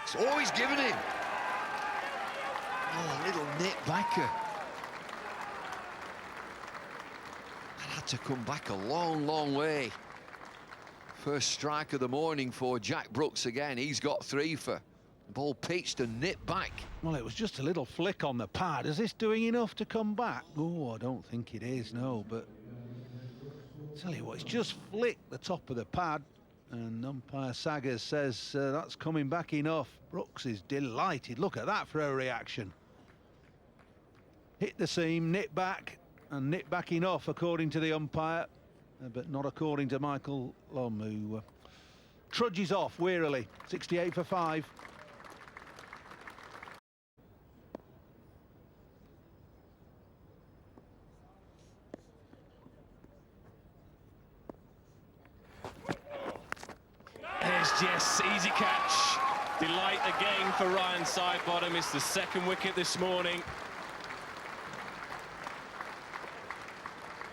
Brooks. Oh, he's given him. Oh, a little nip backer. That had to come back a long, long way. First strike of the morning for Jack Brooks again. He's got 3 for. Ball pitched and nipped back. Well, it was just a little flick on the pad. Is this doing enough to come back? Oh, I don't think it is, no, but tell you what, it's just flicked the top of the pad, and umpire Saggers says that's coming back enough. Brooks is delighted. Look at that for a reaction. Hit the seam, nip back, and nip back enough according to the umpire, but not according to Michael Lom, who trudges off wearily. 68 for 5. Yes, easy catch. Delight again for Ryan Sidebottom. It's the 2nd wicket this morning.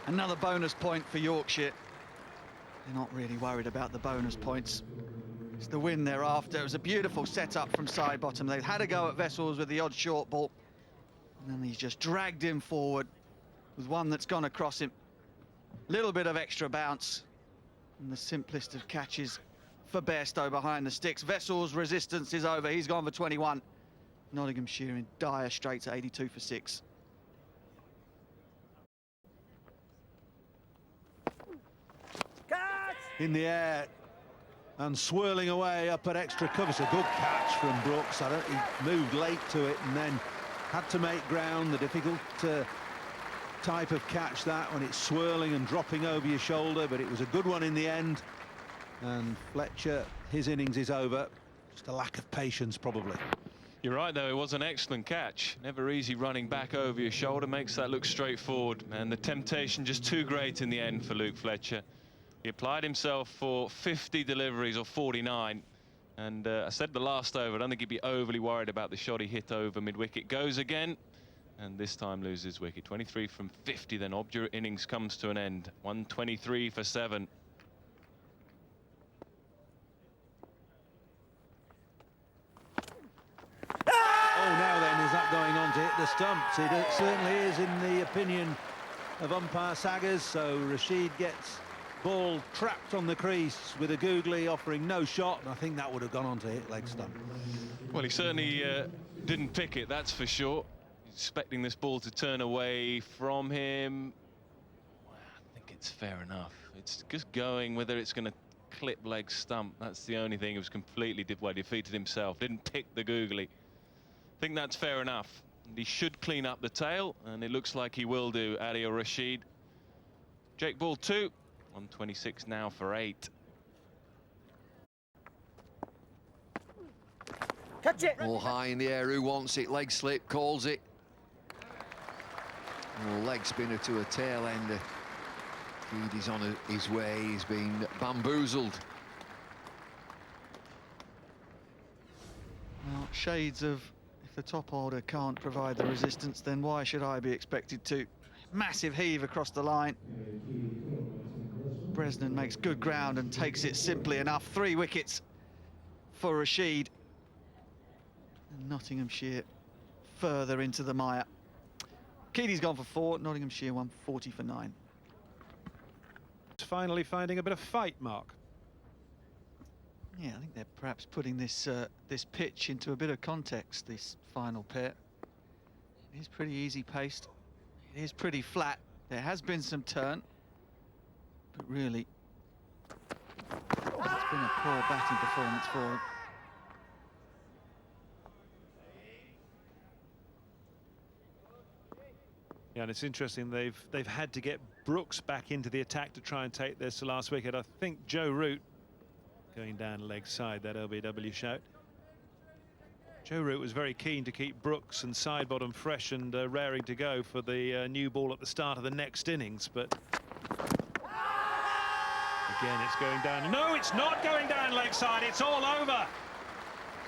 Another bonus point for Yorkshire. They're not really worried about the bonus points. It's the win they're after. It was a beautiful setup from Sidebottom. They've had a go at Vessels with the odd short ball, and then he's just dragged him forward with one that's gone across him. Little bit of extra bounce, and the simplest of catches for Bairstow behind the sticks. Vessels' resistance is over. He's gone for 21. Nottinghamshire in dire straits at 82 for 6. Catch! In the air and swirling away up at extra cover. It's a good catch from Brooks. He moved late to it and then had to make ground. The difficult type of catch that, when it's swirling and dropping over your shoulder, but it was a good one in the end. And Fletcher, his innings is over. Just a lack of patience, probably. You're right, though. It was an excellent catch. Never easy running back over your shoulder. Makes that look straightforward. And the temptation just too great in the end for Luke Fletcher. He applied himself for 50 deliveries, or 49. And I said the last over, I don't think he'd be overly worried about the shot he hit over mid-wicket. Goes again, and this time loses wicket. 23 from 50, then obdurate innings comes to an end. 123 for 7. Oh, now then, is that going on to hit the stumps? It certainly is, in the opinion of umpire Saggers. So Rashid gets ball trapped on the crease with a googly, offering no shot, and I think that would have gone on to hit leg stump. Well, he certainly didn't pick it, that's for sure. He's expecting this ball to turn away from him. Well, I think it's fair enough. It's just going whether it's going to clip leg stump. That's the only thing. He was completely defeated himself. Didn't pick the googly. I think that's fair enough. And he should clean up the tail, and it looks like he will do, Adil Rashid. Jake ball 2, 126 now for 8. Catch it! All high in the air, who wants it? Leg slip, calls it. Oh, leg spinner to a tail ender. He's on his way, he's been bamboozled. Well, shades of, if the top order can't provide the resistance, then why should I be expected to? Massive heave across the line. Bresnan makes good ground and takes it simply enough. 3 wickets for Rashid. And Nottinghamshire further into the mire. Keady's gone for 4, Nottinghamshire 140 for 9. Finally finding a bit of fight, Mark. Yeah, I think they're perhaps putting this this pitch into a bit of context, this final pair. It is pretty easy paced. It is pretty flat. There has been some turn, but really, it's been a poor batting performance for them. Yeah, and it's interesting, they've had to get Brooks back into the attack to try and take this last wicket. I think Joe Root going down leg side, that LBW shout. Joe Root was very keen to keep Brooks and Sidebottom fresh and raring to go for the new ball at the start of the next innings, but again it's going down. No, it's not going down leg side, it's all over.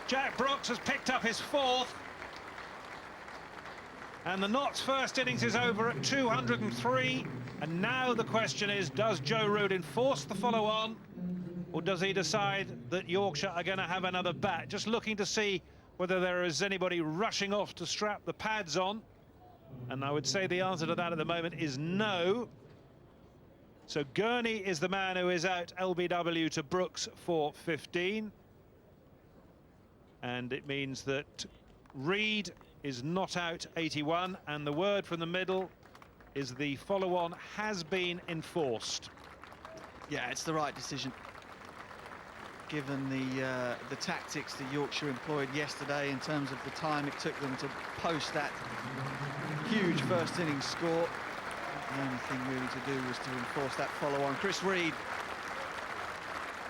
Jack Brooks has picked up his 4th. And the Notts' first innings is over at 203. And now the question is, does Joe Root enforce the follow-on? Or does he decide that Yorkshire are going to have another bat? Just looking to see whether there is anybody rushing off to strap the pads on. And I would say the answer to that at the moment is no. So Gurney is the man who is out LBW to Brooks for 15. And it means that Reed is not out 81. And the word from the middle is the follow-on has been enforced. Yeah, it's the right decision, given the tactics that Yorkshire employed yesterday in terms of the time it took them to post that huge first innings score. The only thing really to do was to enforce that follow-on. Chris Reed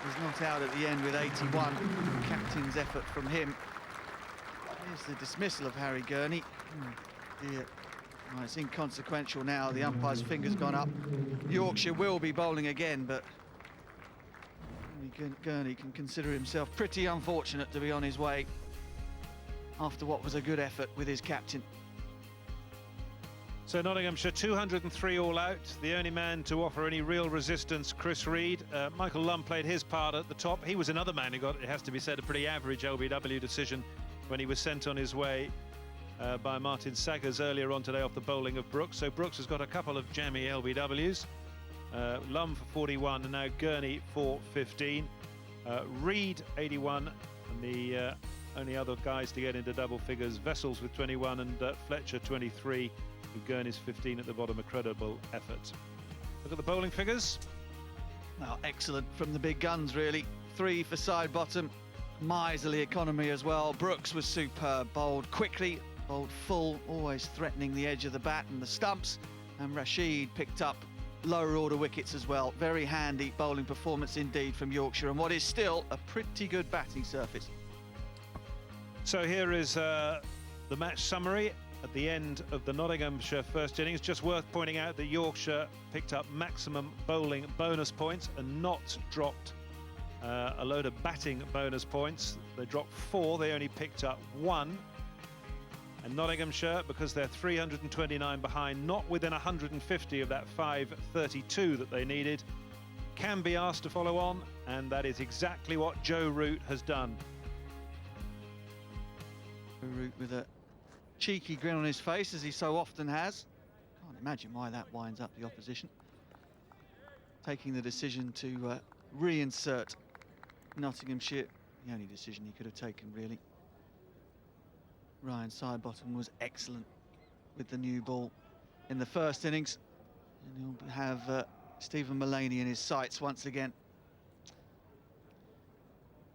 was not out at the end with 81. Captain's effort from him. Here's the dismissal of Harry Gurney. Dear. Well, it's inconsequential now. The umpire's finger's gone up. Yorkshire will be bowling again, but Gurney can consider himself pretty unfortunate to be on his way after what was a good effort with his captain. So Nottinghamshire 203 all out. The only man to offer any real resistance, Chris Reed. Michael Lumb played his part at the top. He was another man who got, it has to be said, a pretty average LBW decision when he was sent on his way by Martin Saggers earlier on today off the bowling of Brooks. So Brooks has got a couple of jammy LBWs. Lumb for 41 and now Gurney for 15. Reed 81 and the only other guys to get into double figures, Vessels with 21 and Fletcher 23, with Gurney's 15 at the bottom, a credible effort. Look at the bowling figures. Well, excellent from the big guns, really. 3 for side bottom, miserly economy as well. Brooks was superb, bowled quickly, bowled full, always threatening the edge of the bat and the stumps, and Rashid picked up lower order wickets as well. Very handy bowling performance indeed from Yorkshire, and what is still a pretty good batting surface. So here is the match summary at the end of the Nottinghamshire first innings. Just worth pointing out that Yorkshire picked up maximum bowling bonus points and not dropped a load of batting bonus points. They dropped 4, they only picked up 1. And Nottinghamshire, because they're 329 behind, not within 150 of that 532 that they needed, can be asked to follow on, and that is exactly what Joe Root has done. Root with a cheeky grin on his face, as he so often has. Can't imagine why that winds up the opposition. Taking the decision to reinsert Nottinghamshire, the only decision he could have taken, really. Ryan Sidebottom was excellent with the new ball in the first innings, and he'll have Stephen Mullaney in his sights once again.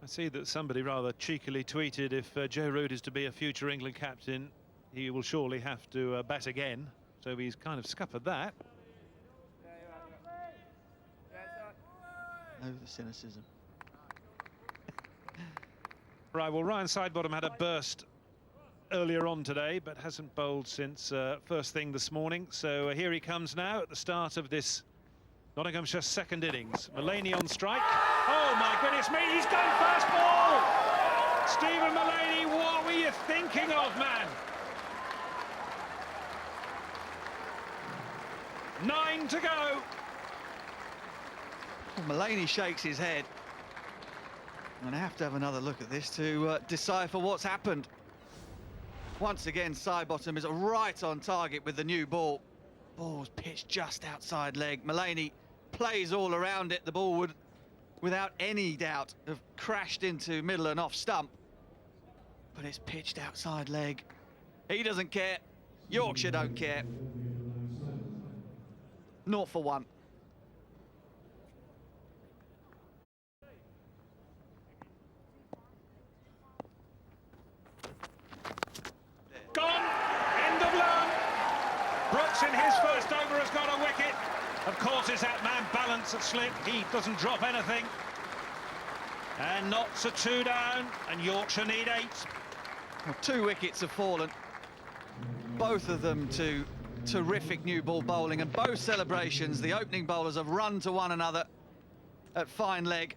I see that somebody rather cheekily tweeted, if Joe Root is to be a future England captain, he will surely have to bat again. So he's kind of scuppered that. Oh, the cynicism. Right, well, Ryan Sidebottom had a burst earlier on today, but hasn't bowled since first thing this morning. So here he comes now at the start of this Nottinghamshire second innings. Mullaney on strike. Oh my goodness me, he's gone first ball! Stephen Mullaney, what were you thinking of, man? 9 to go. Well, Mullaney shakes his head. I'm going to have another look at this to decipher what's happened. Once again, Sidebottom is right on target with the new ball. Ball's pitched just outside leg. Mullaney plays all around it. The ball would, without any doubt, have crashed into middle and off stump. But it's pitched outside leg. He doesn't care. Yorkshire don't care. 0 for 1. Gone. End of run. Brooks in his first over has got a wicket. Of course, it's that man balance that slipped. He doesn't drop anything. And Notts are 2 down, and Yorkshire need 8. Well, 2 wickets have fallen. Both of them to terrific new ball bowling, and both celebrations, the opening bowlers have run to one another at fine leg.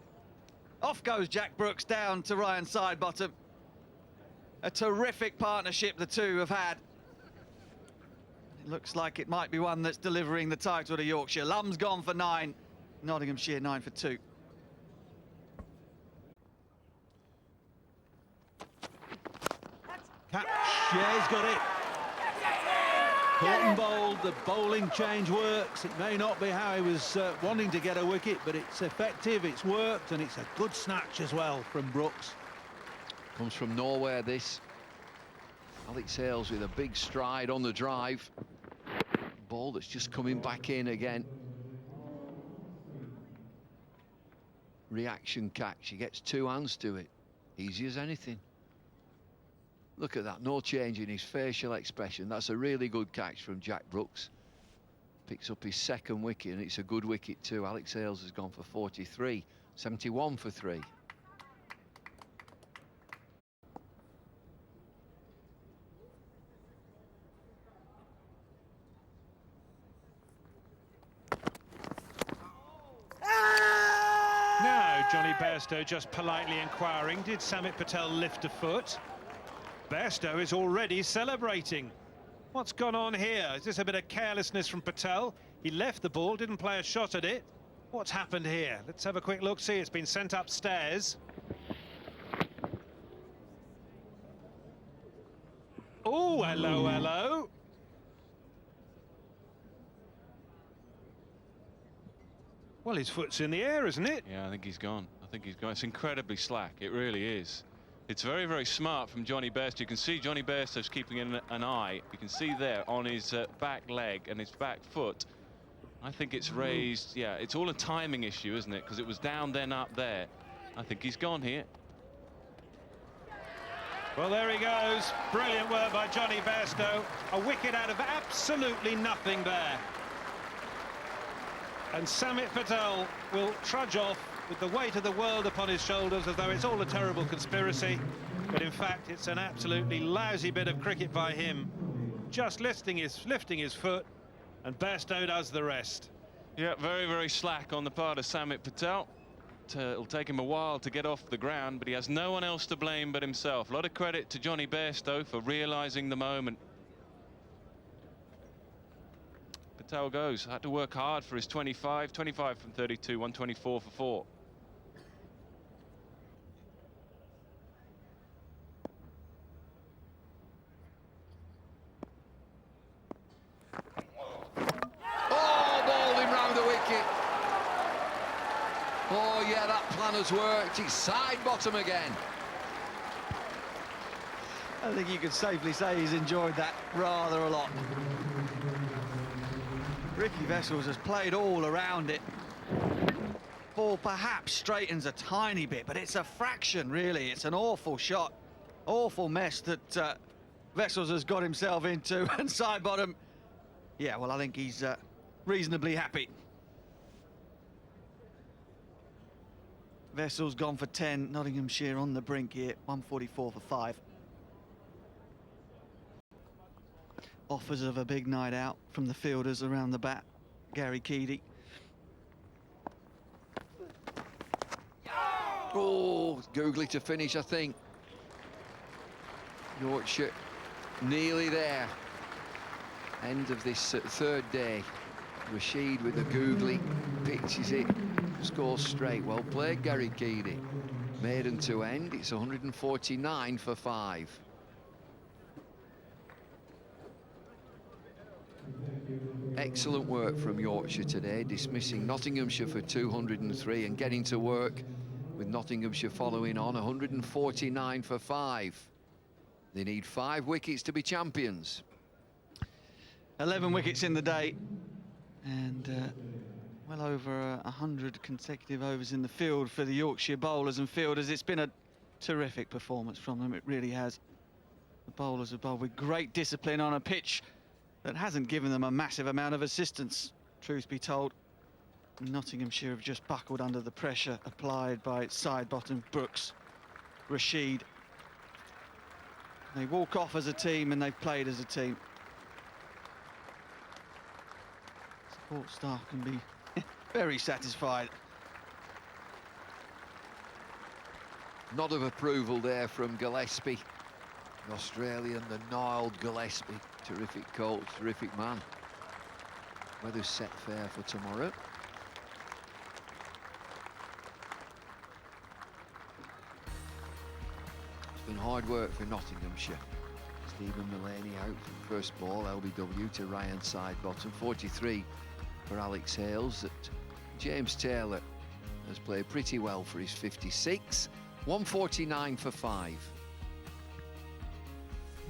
Off goes Jack Brooks down to Ryan Sidebottom. A terrific partnership the two have had. It looks like it might be one that's delivering the title to Yorkshire. Lumb's gone for 9, Nottinghamshire 9 for 2. Catch, yeah, he's got it. Caught and bowled, the bowling change works. It may not be how he was wanting to get a wicket, but it's effective, it's worked, and it's a good snatch as well from Brooks. Comes from nowhere, this. Alex Hales with a big stride on the drive. Ball that's just coming back in again. Reaction catch, he gets two hands to it. Easy as anything. Look at that, no change in his facial expression. That's a really good catch from Jack Brooks. Picks up his second wicket, and it's a good wicket too. Alex Hales has gone for 43, 71 for 3. Now, Johnny Bairstow just politely inquiring, did Samit Patel lift a foot? Bairstow is already celebrating. What's gone on here? Is this a bit of carelessness from Patel? He left the ball, didn't play a shot at it. What's happened here? Let's have a quick look, see. It's been sent upstairs. Oh, hello, hello. Well, his foot's in the air, isn't it? Yeah, I think he's gone. I think he's gone. It's incredibly slack. It really is. It's very, very smart from Johnny Bairstow. You can see Johnny Bairstow's keeping an eye. You can see there on his back leg and his back foot. I think it's raised. Yeah, it's all a timing issue, isn't it? Because it was down, then up there. I think he's gone here. Well, there he goes. Brilliant work by Johnny Bairstow. A wicket out of absolutely nothing there. And Samit Patel will trudge off with the weight of the world upon his shoulders, as though it's all a terrible conspiracy. But in fact, it's an absolutely lousy bit of cricket by him. Just lifting his foot, and Bairstow does the rest. Yeah, very, very slack on the part of Samit Patel. It'll take him a while to get off the ground, but he has no one else to blame but himself. A lot of credit to Johnny Bairstow for realising the moment. Patel goes. Had to work hard for his 25 from 32, 124 for 4. Oh, bowled him round the wicket. Oh, yeah, that plan has worked. It's side bottom again. I think you could safely say he's enjoyed that rather a lot. Ricky Vessels has played all around it. Ball perhaps straightens a tiny bit, but it's a fraction, really. It's an awful shot, awful mess that Vessels has got himself into. And side bottom, yeah, well, I think he's reasonably happy. Vessels gone for 10. Nottinghamshire on the brink here, 144 for 5. Offers of a big night out from the fielders around the bat. Gary Keady. Oh, googly to finish, I think. Yorkshire nearly there. End of this third day. Rashid with the googly, pitches it, scores straight. Well played, Gary Keady. Maiden to end, it's 149 for 5. Excellent work from Yorkshire today, dismissing Nottinghamshire for 203 and getting to work with Nottinghamshire following on 149 for 5. They need 5 wickets to be champions. 11 wickets in the day, and well over 100 consecutive overs in the field for the Yorkshire bowlers and fielders. It's been a terrific performance from them, it really has. The bowlers have bowled with great discipline on a pitch that hasn't given them a massive amount of assistance, truth be told. Nottinghamshire have just buckled under the pressure applied by side bottom Brooks, Rashid. They walk off as a team and they've played as a team. Support staff can be very satisfied. Nod of approval there from Gillespie. The Australian, the gnarled Gillespie. Terrific coach, terrific man. Weather's set fair for tomorrow. It's been hard work for Nottinghamshire. Stephen Mullaney out for first ball, LBW to Ryan side bottom. 43 for Alex Hales. That James Taylor has played pretty well for his 56. 149 for 5.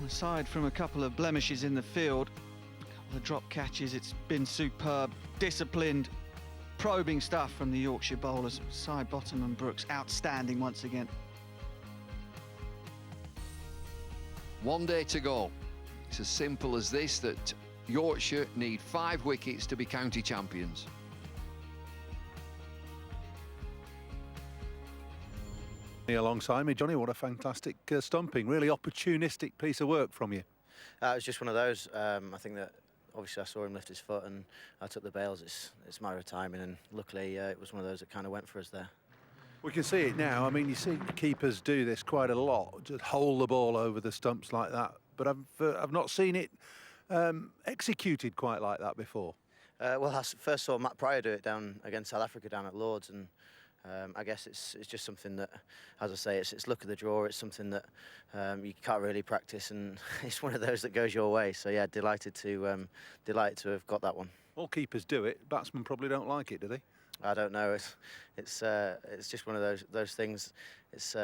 Aside from a couple of blemishes in the field, a couple of drop catches, it's been superb, disciplined, probing stuff from the Yorkshire bowlers. Side bottom and Brooks outstanding once again. 1 day to go. It's as simple as this, that Yorkshire need 5 wickets to be county champions. Alongside me, Johnny, what a fantastic stumping. Really opportunistic piece of work from you. It was just one of those. I think that obviously I saw him lift his foot and I took the bails. It's a matter of timing, and luckily it was one of those that kind of went for us there. We can see it now. I mean, you see keepers do this quite a lot, just hold the ball over the stumps like that. But I've not seen it executed quite like that before. Well, I first saw Matt Pryor do it down against South Africa down at Lords, and I guess it's just something that, as I say, it's luck of the draw. It's something that you can't really practice, and it's one of those that goes your way. So yeah, delighted to have got that one. All keepers do it. Batsmen probably don't like it, do they? I don't know. It's just one of those things. It's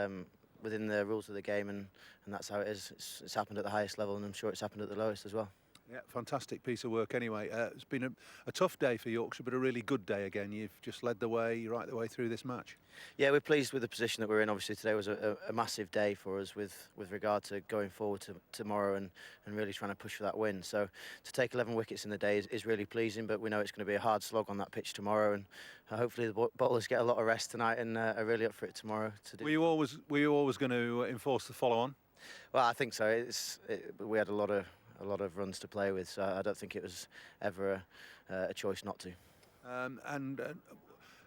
within the rules of the game, and that's how it is. It's happened at the highest level, and I'm sure it's happened at the lowest as well. Yeah, fantastic piece of work anyway. It's been a tough day for Yorkshire, but a really good day again. You've just led the way right the way through this match. Yeah, we're pleased with the position that we're in. Obviously today was a massive day for us with regard to going forward to tomorrow and really trying to push for that win. So to take 11 wickets in the day is really pleasing, but we know it's going to be a hard slog on that pitch tomorrow, and hopefully the bowlers get a lot of rest tonight and are really up for it tomorrow to do. Were you always going to enforce the follow on? Well, I think so. We had a lot of runs to play with, so I don't think it was ever a choice not to.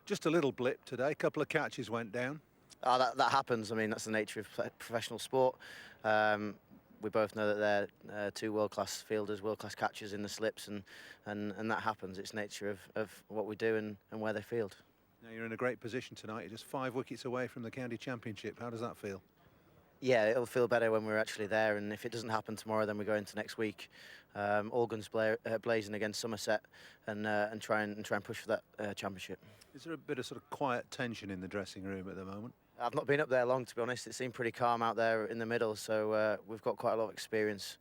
Just a little blip today, a couple of catches went down. That happens. I mean, that's the nature of professional sport. We both know that they're 2 world-class fielders, world-class catchers in the slips, and that happens. It's nature of what we do and where they field. Now you're in a great position tonight. You're just 5 wickets away from the county championship. How does that feel? Yeah, it'll feel better when we're actually there, and if it doesn't happen tomorrow, then we go into next week, all guns blazing against Somerset, and try and push for that championship. Is there a bit of sort of quiet tension in the dressing room at the moment? I've not been up there long, to be honest. It seemed pretty calm out there in the middle, so we've got quite a lot of experience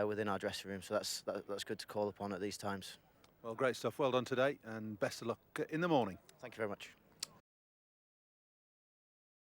within our dressing room, so that's good to call upon at these times. Well, great stuff. Well done today, and best of luck in the morning. Thank you very much.